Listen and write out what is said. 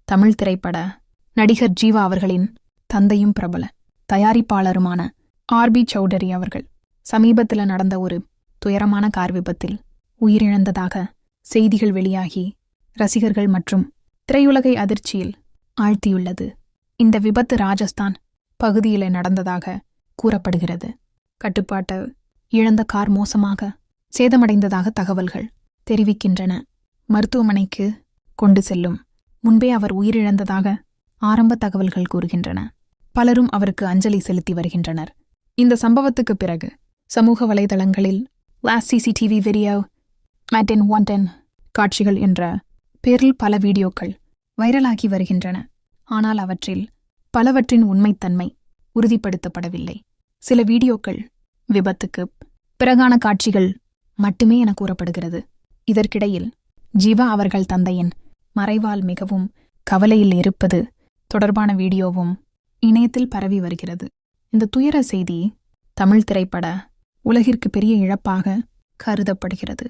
தமிழ் திரைப்பட நடிகர் ஜீவா அவர்களின் தந்தையும் பிரபல தயாரிப்பாளருமான ஆர்.பி. சௌடரி அவர்கள் சமீபத்தில் நடந்த ஒரு துயரமான கார் விபத்தில் உயிரிழந்ததாக செய்திகள் வெளியாகி ரசிகர்கள் மற்றும் திரையுலகை அதிர்ச்சியில் ஆழ்த்தியுள்ளது. இந்த விபத்து ராஜஸ்தான் பகுதியில் நடந்ததாக கூறப்படுகிறது. கட்டுப்பாட்டை இழந்த கார் மோசமாக சேதமடைந்ததாக தகவல்கள் தெரிவிக்கின்றன. மருத்துவமனைக்கு கொண்டு செல்லும் முன்பே அவர் உயிரிழந்ததாக ஆரம்ப தகவல்கள் கூறுகின்றன. பலரும் அவருக்கு அஞ்சலி செலுத்தி வருகின்றனர். இந்த சம்பவத்துக்கு பிறகு சமூக வலைதளங்களில் last CCTV video made in wanted காட்சிகள் என்ற பேரில் பல வீடியோக்கள் வைரலாகி வருகின்றன. ஆனால் அவற்றில் பலவற்றின் உண்மைத்தன்மை உறுதிப்படுத்தப்படவில்லை. சில வீடியோக்கள் விபத்துக்கு பிறகான காட்சிகள் மட்டுமே என கூறப்படுகிறது. இதற்கிடையில் ஜீவா அவர்கள் தந்தையின் மறைவால் மிகவும் கவலையில் இருப்பது தொடர்பான வீடியோவும் இணையத்தில் பரவி வருகிறது. இந்த துயர செய்தி தமிழ் திரைப்பட உலகிற்கு பெரிய இழப்பாக கருதப்படுகிறது.